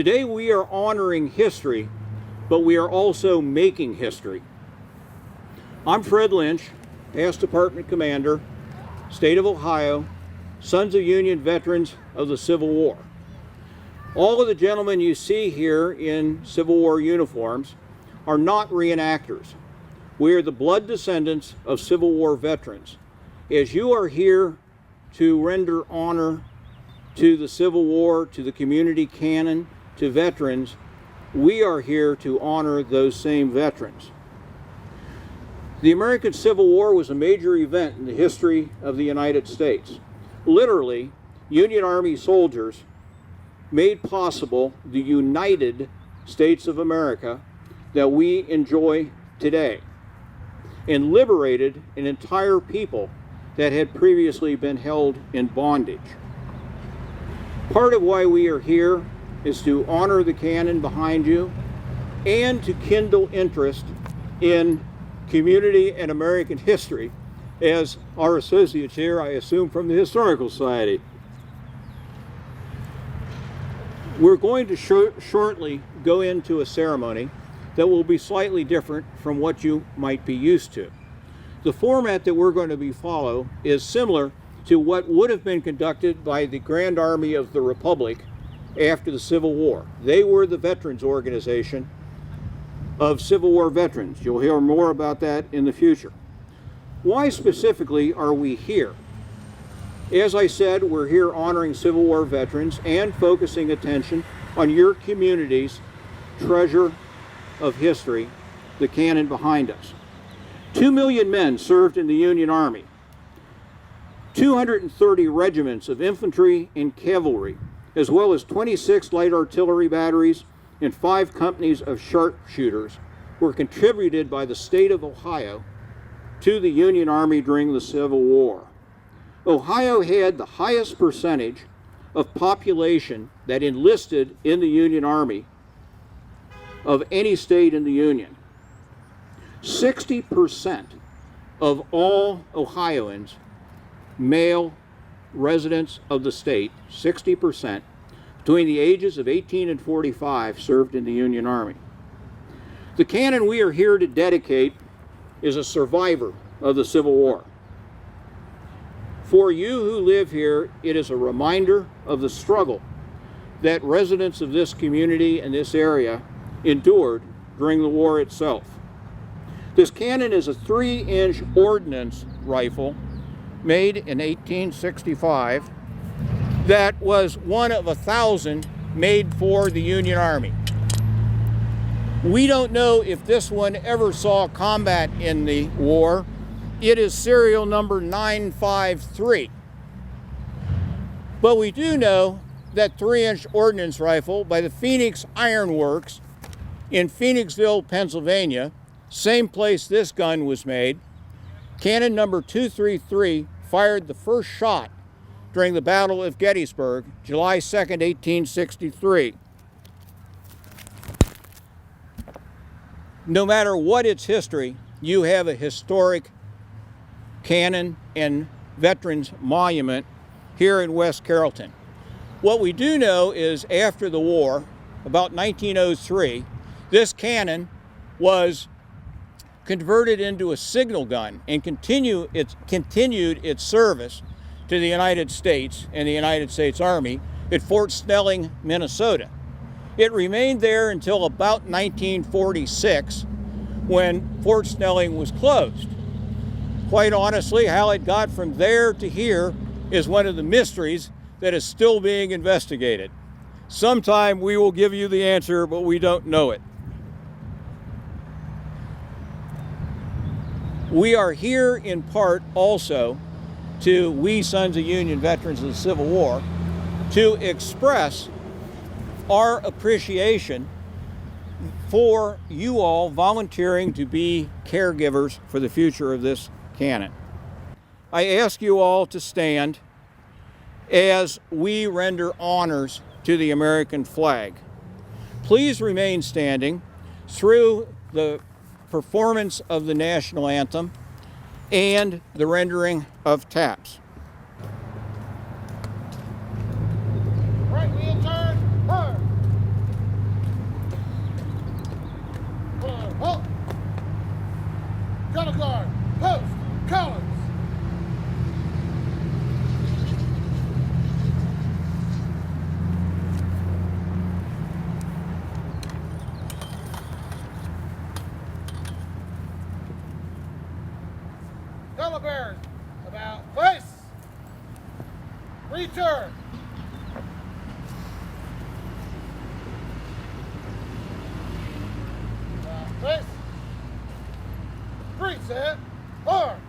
Today we are honoring history, but we are also making history. I'm Fred Lynch, past Department Commander, State of Ohio, Sons of Union veterans of the Civil War. All of the gentlemen you see here in Civil War uniforms are not reenactors. We are the blood descendants of Civil War veterans. As you are here to render honor to the Civil War, to the community canon, to veterans, we are here to honor those same veterans. The American Civil War was a major event in the history of the United States. Literally, Union Army soldiers made possible the United States of America that we enjoy today, and liberated an entire people that had previously been held in bondage. Part of why we are here is to honor the canon behind you and to kindle interest in community and American history, as our associates here, I assume, from the Historical Society. We're going to shortly go into a ceremony that will be slightly different from what you might be used to. The format that we're going to follow is similar to what would have been conducted by the Grand Army of the Republic after the Civil War. They were the veterans organization of Civil War veterans. You'll hear more about that in the future. Why specifically are we here? As I said, we're here honoring Civil War veterans and focusing attention on your community's treasure of history, the canon behind us. 2 million men served in the Union Army. 230 regiments of infantry and cavalry, as well as 26 light artillery batteries and 5 companies of sharpshooters were contributed by the state of Ohio to the Union Army during the Civil War. Ohio had the highest percentage of population that enlisted in the Union Army of any state in the Union. 60% of all Ohioans, male residents of the state, 60%, between the ages of 18 and 45 served in the Union Army. The canon we are here to dedicate is a survivor of the Civil War. For you who live here, it is a reminder of the struggle that residents of this community and this area endured during the war itself. This cannon is a 3-inch ordnance rifle made in 1865 that was one of 1,000 made for the Union Army. We don't know if this one ever saw combat in the war. It is serial number 953. But we do know that 3-inch ordnance rifle by the Phoenix Iron Works in Phoenixville, Pennsylvania, same place this gun was made, cannon number 233 fired the first shot during the Battle of Gettysburg, July 2nd, 1863. No matter what its history, you have a historic cannon and veterans monument here in West Carrollton. What we do know is after the war, about 1903, this cannon was converted into a signal gun and continued its service to the United States and the United States Army at Fort Snelling, Minnesota. It remained there until about 1946 when Fort Snelling was closed. Quite honestly, how it got from there to here is one of the mysteries that is still being investigated. Sometime we will give you the answer, but we don't know it. We are here in part also to we Sons of Union veterans of the Civil War to express our appreciation for you all volunteering to be caregivers for the future of this cannon. I ask you all to stand as we render honors to the American flag. Please remain standing through the performance of the national anthem and the rendering of taps. Right wheel turn, forward. Color guard, post, colors. Color bearers, about face. Return. Face. Reset. Arms.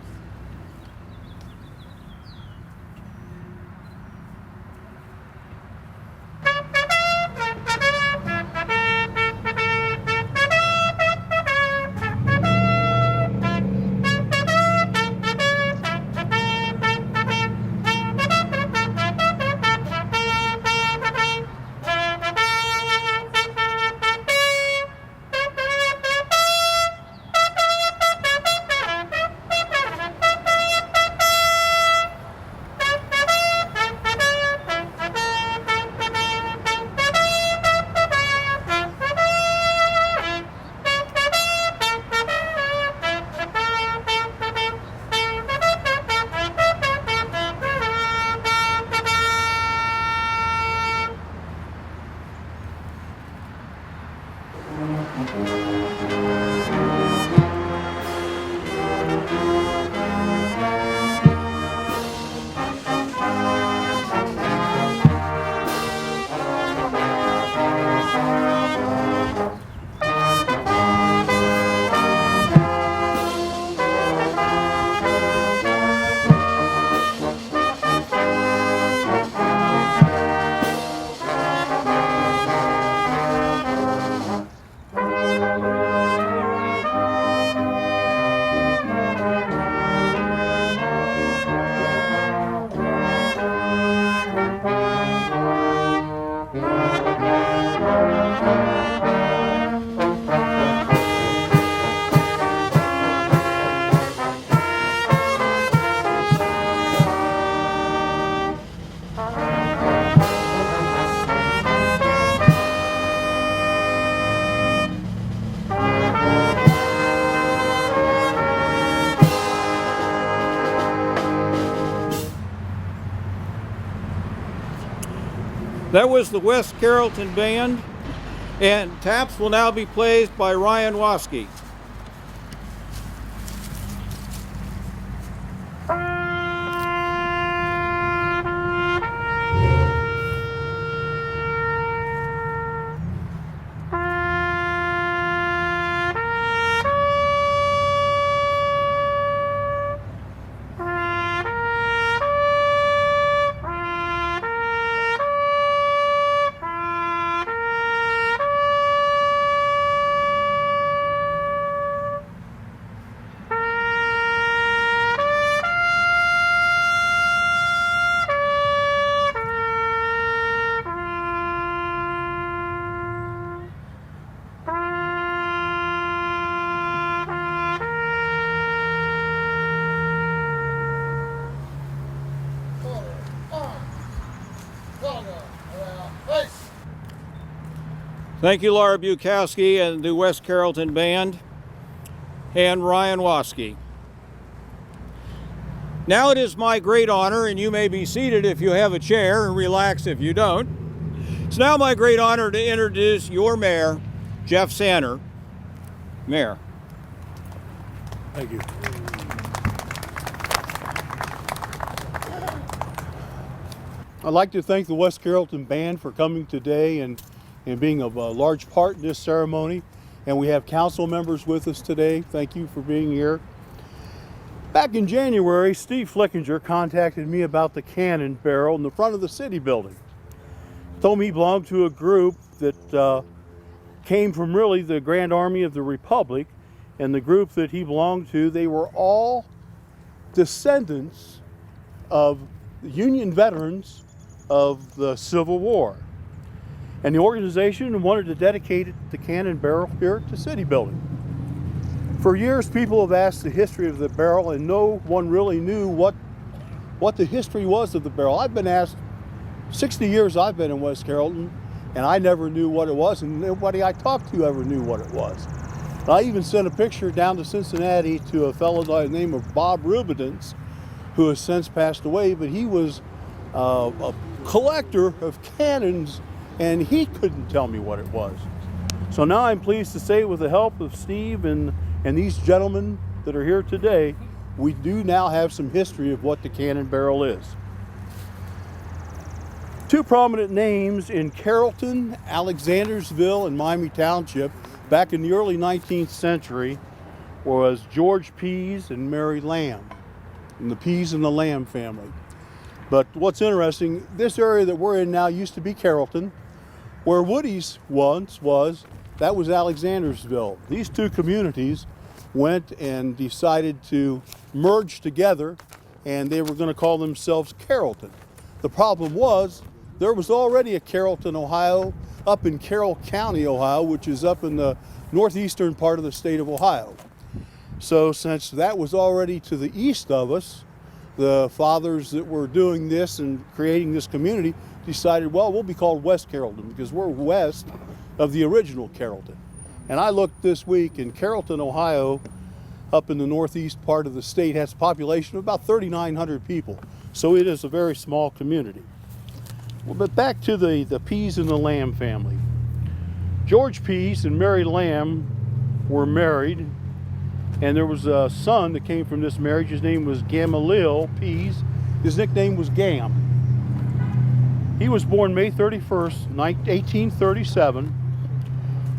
That was the West Carrollton Band, and taps will now be played by Ryan Waske. Thank you, Laura Bukowski and the West Carrollton Band, and Ryan Waske. Now it is my great honor, and you may be seated if you have a chair and relax if you don't. It's now my great honor to introduce your mayor, Jeff Sanner. Mayor. Thank you. I'd like to thank the West Carrollton Band for coming today and being a large part in this ceremony. And we have council members with us today. Thank you for being here. Back in January, Steve Flickinger contacted me about the cannon barrel in the front of the city building. Told me he belonged to a group that came from really the Grand Army of the Republic, and the group that he belonged to, they were all descendants of Union veterans of the Civil War. And the organization wanted to dedicate the cannon barrel here to city building. For years, people have asked the history of the barrel, and no one really knew what the history was of the barrel. I've been asked, 60 years I've been in West Carrollton, and I never knew what it was, and nobody I talked to ever knew what it was. I even sent a picture down to Cincinnati to a fellow by the name of Bob Rubidance, who has since passed away, but he was a collector of cannons, and he couldn't tell me what it was. So now I'm pleased to say, with the help of Steve and these gentlemen that are here today, we do now have some history of what the cannon barrel is. Two prominent names in Carrollton, Alexandersville, and Miami Township back in the early 19th century was George Pease and Mary Lamb, and the Pease and the Lamb family. But what's interesting, this area that we're in now used to be Carrollton. Where Woody's once was, that was Alexandersville. These two communities went and decided to merge together, and they were going to call themselves Carrollton. The problem was, there was already a Carrollton, Ohio, up in Carroll County, Ohio, which is up in the northeastern part of the state of Ohio. So since that was already to the east of us, the fathers that were doing this and creating this community decided, well, we'll be called West Carrollton because we're west of the original Carrollton. And I looked this week, in Carrollton, Ohio, up in the northeast part of the state, has a population of about 3,900 people. So it is a very small community. Well, but back to the Pease and the Lamb family. George Pease and Mary Lamb were married, and there was a son that came from this marriage. His name was Gamaliel Pease. His nickname was Gam. He was born May 31st, 1837,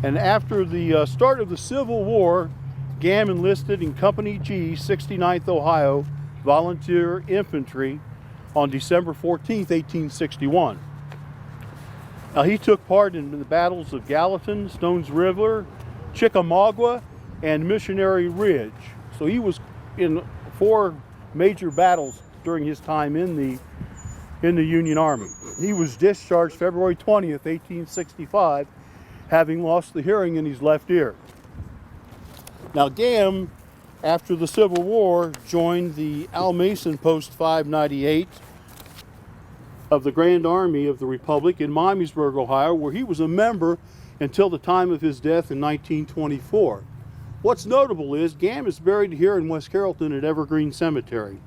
and after the start of the Civil War, Gam enlisted in Company G, 69th Ohio Volunteer Infantry on December 14th, 1861. Now, he took part in the battles of Gallatin, Stones River, Chickamauga, and Missionary Ridge. So he was in 4 major battles during his time in the Union Army. He was discharged February 20th, 1865, having lost the hearing in his left ear. Now, Gam, after the Civil War, joined the Al Mason Post 598 of the Grand Army of the Republic in Miamisburg, Ohio, where he was a member until the time of his death in 1924. What's notable is Gam is buried here in West Carrollton at Evergreen Cemetery,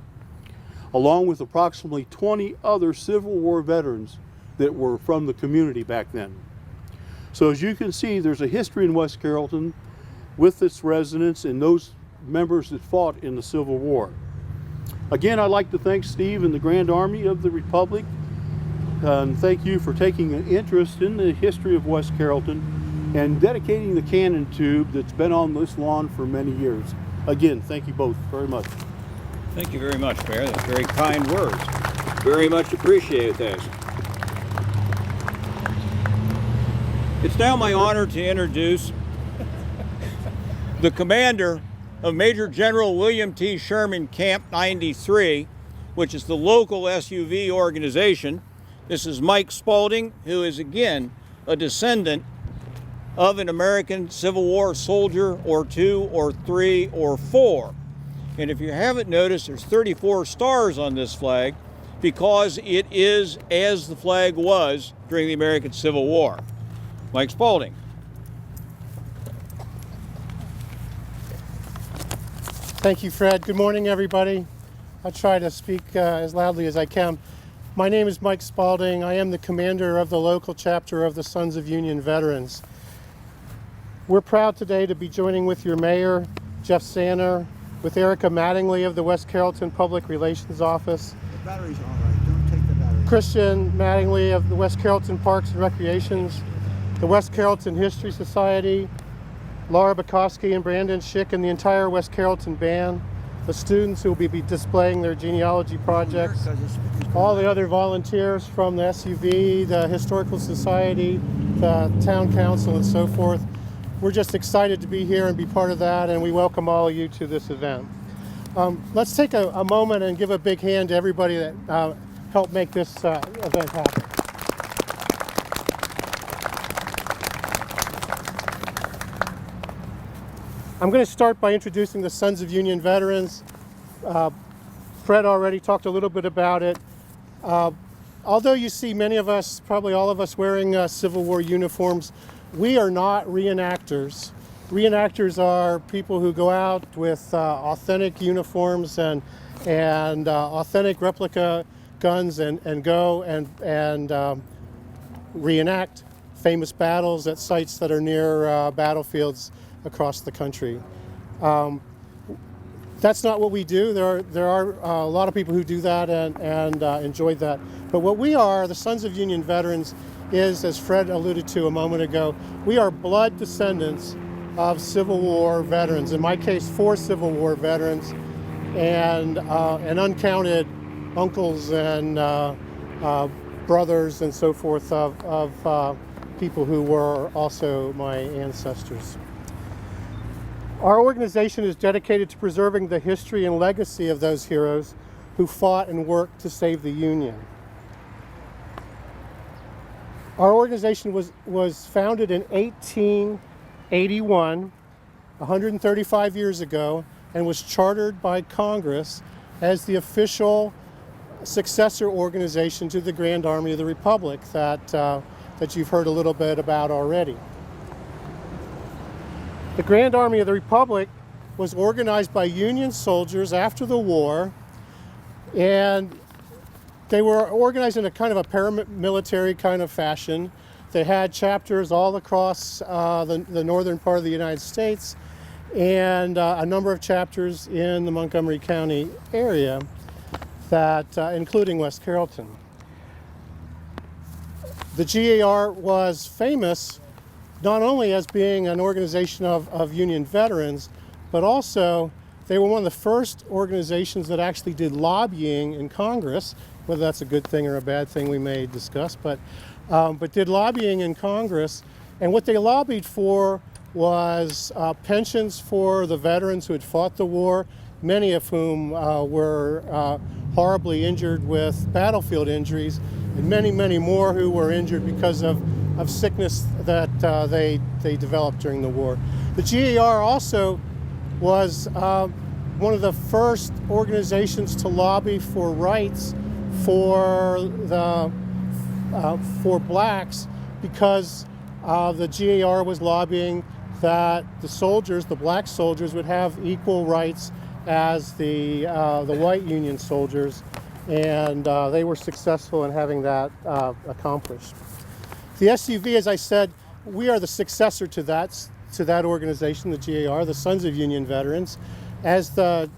along with approximately 20 other Civil War veterans that were from the community back then. So as you can see, there's a history in West Carrollton with its residents and those members that fought in the Civil War. Again, I'd like to thank Steve and the Grand Army of the Republic, and thank you for taking an interest in the history of West Carrollton and dedicating the cannon tube that's been on this lawn for many years. Again, thank you both very much. Thank you very much, Mayor. That's very kind words. Very much appreciate this. It's now my honor to introduce the commander of Major General William T. Sherman Camp 93, which is the local SUV organization. This is Mike Spaulding, who is again a descendant of an American Civil War soldier or 2 or 3 or 4. And if you haven't noticed, there's 34 stars on this flag because it is as the flag was during the American Civil War. Mike Spaulding. Thank you, Fred. Good morning, everybody. I'll try to speak as loudly as I can. My name is Mike Spaulding. I am the commander of the local chapter of the Sons of Union Veterans. We're proud today to be joining with your mayor, Jeff Sanner, with Erica Mattingly of the West Carrollton Public Relations Office. The battery's all right. Don't take the battery. Christian Mattingly of the West Carrollton Parks and Recreations, the West Carrollton History Society, Laura Bukowski and Brandon Schick and the entire West Carrollton band, the students who will be displaying their genealogy projects, all the other volunteers from the SUV, the Historical Society, the Town Council, and so forth. We're just excited to be here and be part of that, and we welcome all of you to this event. Let's take a moment and give a big hand to everybody that helped make this event happen. I'm going to start by introducing the Sons of Union Veterans. Fred already talked a little bit about it. Although you see many of us, probably all of us, wearing Civil War uniforms, we are not reenactors. Reenactors are people who go out with authentic uniforms and authentic replica guns and go and reenact famous battles at sites that are near battlefields across the country. That's not what we do. There are a lot of people who do that and enjoy that. But what we are, the Sons of Union Veterans, is, as Fred alluded to a moment ago, we are blood descendants of Civil War veterans. In my case, 4 Civil War veterans and uncounted uncles and brothers and so forth of people who were also my ancestors. Our organization is dedicated to preserving the history and legacy of those heroes who fought and worked to save the Union. Our organization was founded in 1881, 135 years ago, and was chartered by Congress as the official successor organization to the Grand Army of the Republic that you've heard a little bit about already. The Grand Army of the Republic was organized by Union soldiers after the war, and they were organized in a kind of a paramilitary kind of fashion. They had chapters all across the northern part of the United States and a number of chapters in the Montgomery County area, that including West Carrollton. The GAR was famous not only as being an organization of Union veterans, but also they were one of the first organizations that actually did lobbying in Congress. Whether that's a good thing or a bad thing we may discuss, but did lobbying in Congress. And what they lobbied for was pensions for the veterans who had fought the war, many of whom were horribly injured with battlefield injuries, and many, many more who were injured because of sickness that they developed during the war. The GAR also was one of the first organizations to lobby for rights for blacks, because the GAR was lobbying that the soldiers, the black soldiers, would have equal rights as the white Union soldiers, and they were successful in having that accomplished. The SUV, as I said, we are the successor to that organization, the GAR, the Sons of Union Veterans. As the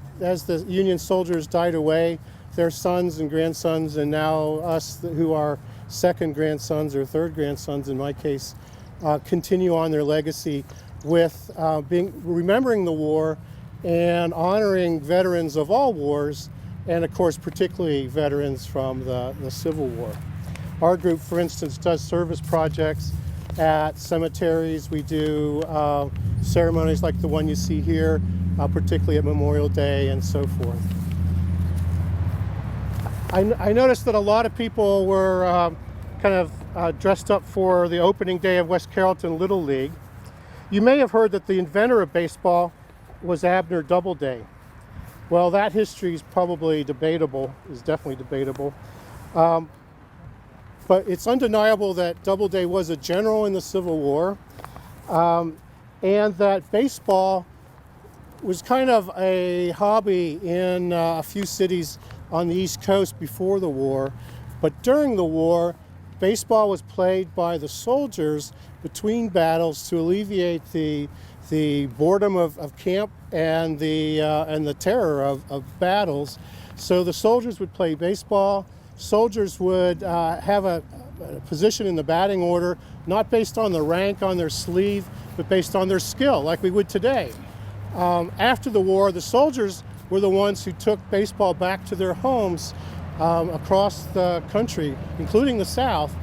Union soldiers died away, their sons and grandsons, and now us who are second grandsons or third grandsons in my case, continue on their legacy with remembering the war and honoring veterans of all wars, and of course particularly veterans from the Civil War. Our group, for instance, does service projects at cemeteries. We do ceremonies like the one you see here, particularly at Memorial Day and so forth. I noticed that a lot of people were kind of dressed up for the opening day of West Carrollton Little League. You may have heard that the inventor of baseball was Abner Doubleday. Well, that history is probably debatable, is definitely debatable. But it's undeniable that Doubleday was a general in the Civil War, and that baseball was kind of a hobby in a few cities on the East Coast before the war. But during the war, baseball was played by the soldiers between battles to alleviate the boredom of camp and the terror of battles. So the soldiers would play baseball. Soldiers would have a position in the batting order, not based on the rank on their sleeve, but based on their skill, like we would today. After the war, the soldiers were the ones who took baseball back to their homes across the country, including the South,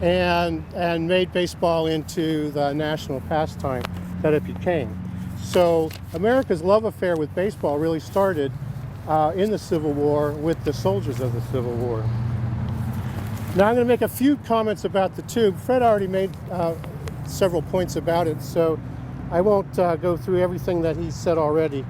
and made baseball into the national pastime that it became. So America's love affair with baseball really started in the Civil War with the soldiers of the Civil War. Now I'm going to make a few comments about the tube. Fred already made several points about it, so I won't go through everything that he said already.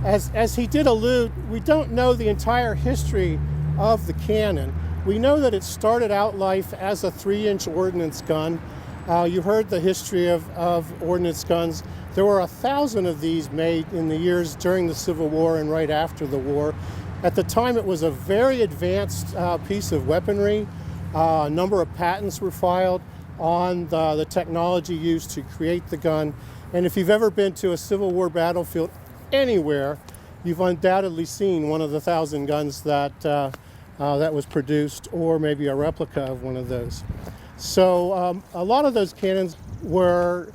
As he did allude, we don't know the entire history of the cannon. We know that it started out life as a 3-inch ordnance gun, You heard the history of ordnance guns. There were 1,000 of these made in the years during the Civil War and right after the war. At the time, it was a very advanced piece of weaponry. A number of patents were filed on the technology used to create the gun. And if you've ever been to a Civil War battlefield anywhere, you've undoubtedly seen one of the 1,000 guns that was produced, or maybe a replica of one of those. So a lot of those cannons were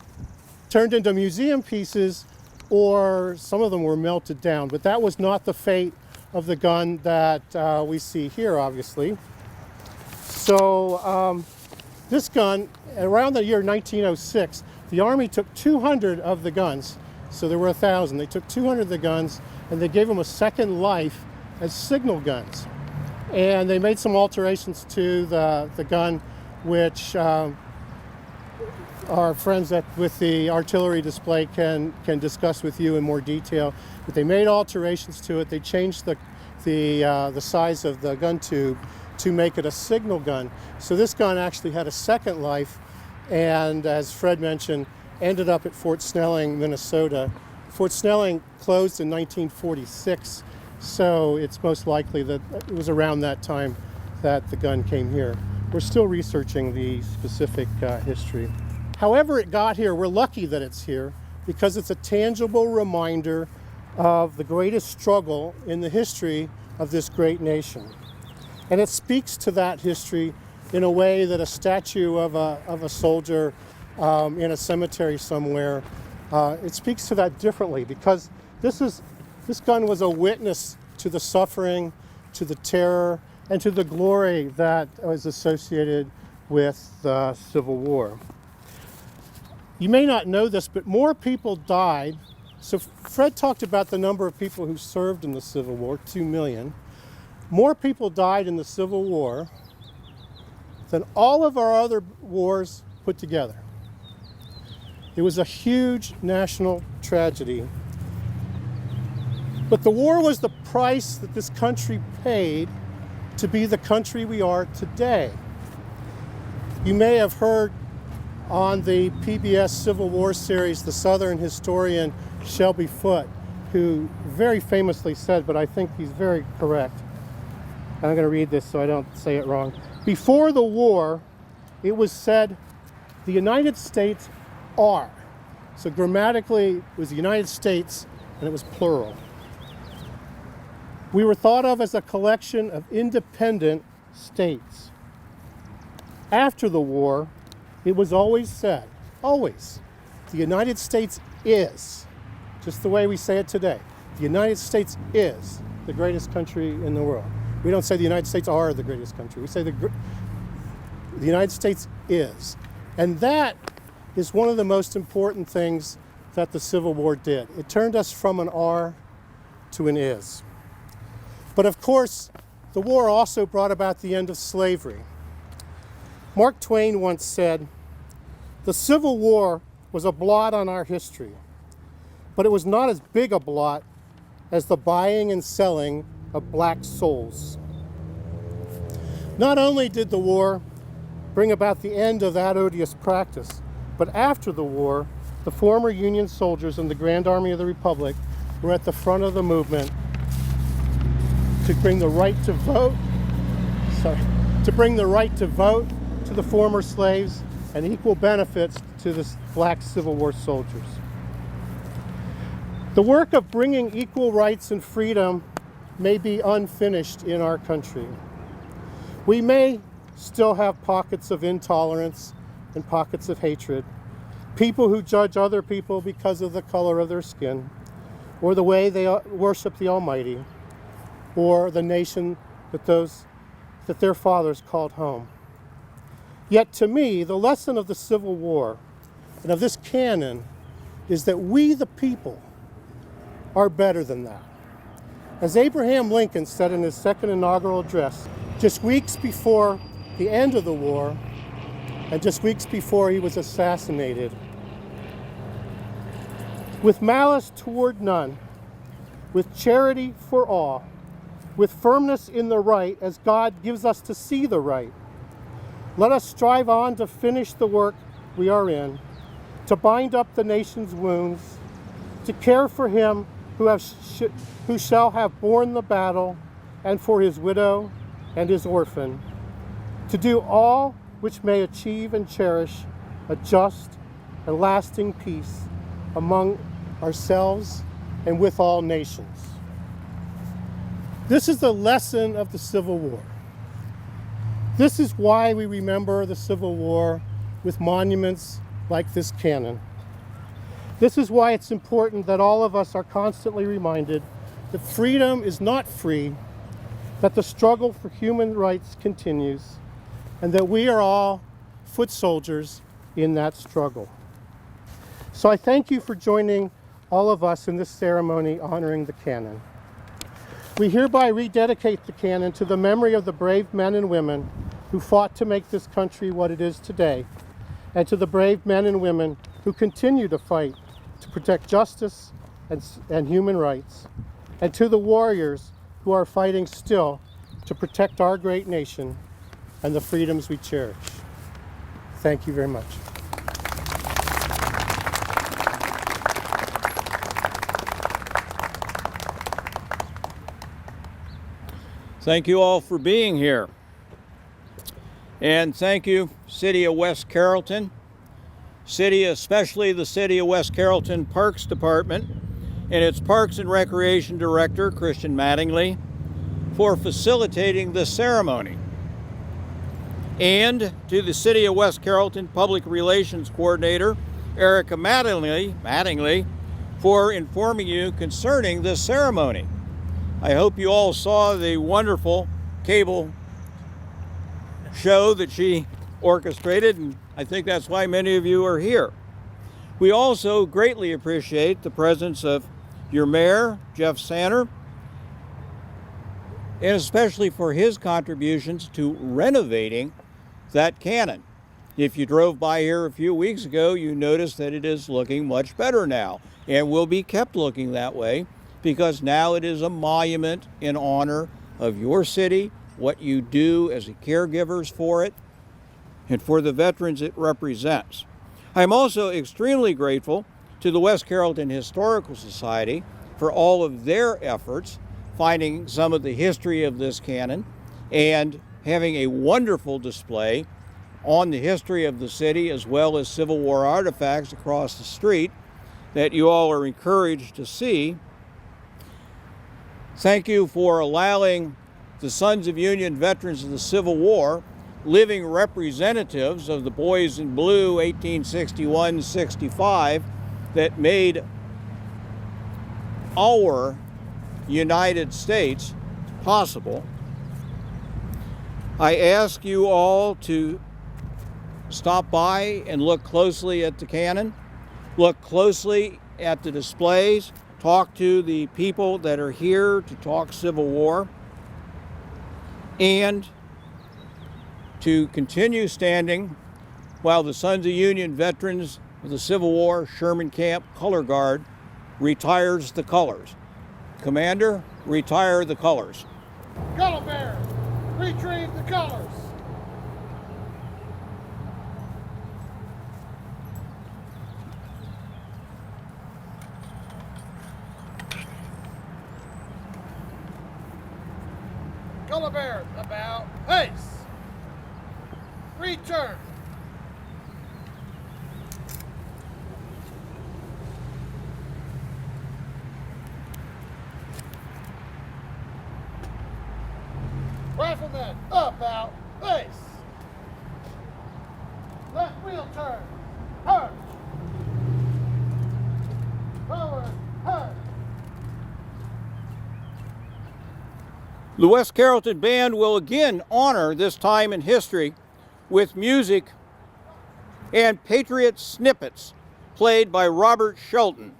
turned into museum pieces, or some of them were melted down. But that was not the fate of the gun that we see here, obviously. So this gun, around the year 1906, the Army took 200 of the guns. So there were 1,000. They took 200 of the guns and they gave them a second life as signal guns. And they made some alterations to the gun, which our friends with the artillery display can discuss with you in more detail. But they made alterations to it. They changed the size of the gun tube to make it a signal gun. So this gun actually had a second life, and as Fred mentioned, ended up at Fort Snelling, Minnesota. Fort Snelling closed in 1946, so it's most likely that it was around that time that the gun came here. We're still researching the specific history. However it got here, we're lucky that it's here because it's a tangible reminder of the greatest struggle in the history of this great nation. And it speaks to that history in a way that a statue of a soldier in a cemetery somewhere, it speaks to that differently, because this gun was a witness to the suffering, to the terror, and to the glory that was associated with the Civil War. You may not know this, but more people died. So Fred talked about the number of people who served in the Civil War, 2 million. More people died in the Civil War than all of our other wars put together. It was a huge national tragedy. But the war was the price that this country paid to be the country we are today. You may have heard on the PBS Civil War series, the Southern historian Shelby Foote, who very famously said, but I think he's very correct. I'm going to read this so I don't say it wrong. Before the war, it was said, the United States are. So grammatically, it was the United States, and it was plural. We were thought of as a collection of independent states. After the war, it was always said, always, the United States is, just the way we say it today, the United States is the greatest country in the world. We don't say the United States are the greatest country. We say the United States is. And that is one of the most important things that the Civil War did. It turned us from an are to an is. But of course, the war also brought about the end of slavery. Mark Twain once said, the Civil War was a blot on our history, but it was not as big a blot as the buying and selling of black souls. Not only did the war bring about the end of that odious practice, but after the war, the former Union soldiers in the Grand Army of the Republic were at the front of the movement to bring the right to vote, to the former slaves and equal benefits to the black Civil War soldiers. The work of bringing equal rights and freedom may be unfinished in our country. We may still have pockets of intolerance and pockets of hatred, people who judge other people because of the color of their skin, or the way they worship the Almighty, or the nation that their fathers called home. Yet to me, the lesson of the Civil War and of this canon is that we, the people, are better than that. As Abraham Lincoln said in his second inaugural address, just weeks before the end of the war, and just weeks before he was assassinated, with malice toward none, with charity for all, with firmness in the right as God gives us to see the right, let us strive on to finish the work we are in, to bind up the nation's wounds, to care for him who shall have borne the battle, and for his widow and his orphan, to do all which may achieve and cherish a just and lasting peace among ourselves and with all nations. This is the lesson of the Civil War. This is why we remember the Civil War with monuments like this cannon. This is why it's important that all of us are constantly reminded that freedom is not free, that the struggle for human rights continues, and that we are all foot soldiers in that struggle. So I thank you for joining all of us in this ceremony honoring the cannon. We hereby rededicate the cannon to the memory of the brave men and women who fought to make this country what it is today, and to the brave men and women who continue to fight to protect justice and human rights, and to the warriors who are fighting still to protect our great nation and the freedoms we cherish. Thank you very much. Thank you all for being here. And thank you, City of West Carrollton, especially the City of West Carrollton Parks Department and its Parks and Recreation Director, Christian Mattingly, for facilitating this ceremony. And to the City of West Carrollton Public Relations Coordinator, Erica Mattingly, for informing you concerning this ceremony. I hope you all saw the wonderful cable show that she orchestrated, and I think that's why many of you are here. We also greatly appreciate the presence of your mayor, Jeff Sanner, and especially for his contributions to renovating that cannon. If you drove by here a few weeks ago, you noticed that it is looking much better now and will be kept looking that way, because now it is a monument in honor of your city, what you do as the caregivers for it, and for the veterans it represents. I'm also extremely grateful to the West Carrollton Historical Society for all of their efforts finding some of the history of this cannon and having a wonderful display on the history of the city as well as Civil War artifacts across the street that you all are encouraged to see. Thank you for allowing the Sons of Union Veterans of the Civil War, living representatives of the Boys in Blue 1861-65 that made our United States possible. I ask you all to stop by and look closely at the cannon, look closely at the displays, talk to the people that are here to talk Civil War, and to continue standing while the Sons of Union Veterans of the Civil War Sherman Camp Color Guard retires the colors. Commander, retire the colors. Color bearers, retrieve the colors. Color bearers, about face. Return. Riflemen, about face. Left wheel turn. Arch. Forward, arch. The West Carrollton Band will again honor this time in history with music and Patriot snippets played by Robert Shelton.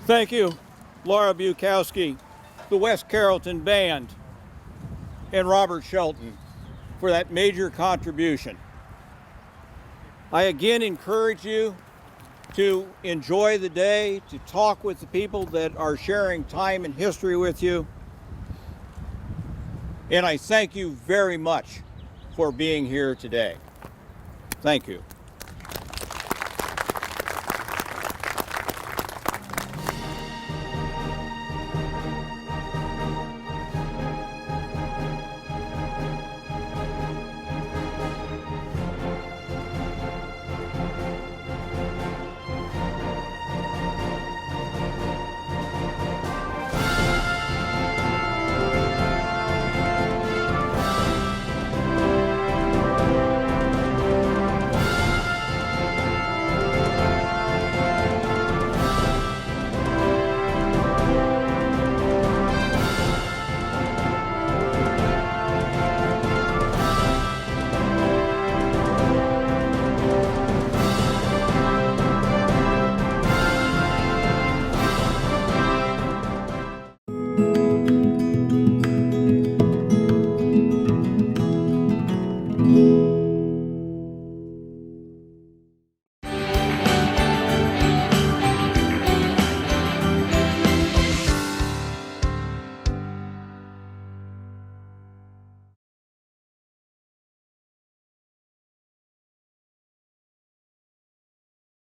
Thank you, Laura Bukowski, the West Carrollton Band, and Robert Shelton for that major contribution. I again encourage you to enjoy the day, to talk with the people that are sharing time and history with you. And I thank you very much for being here today. Thank you.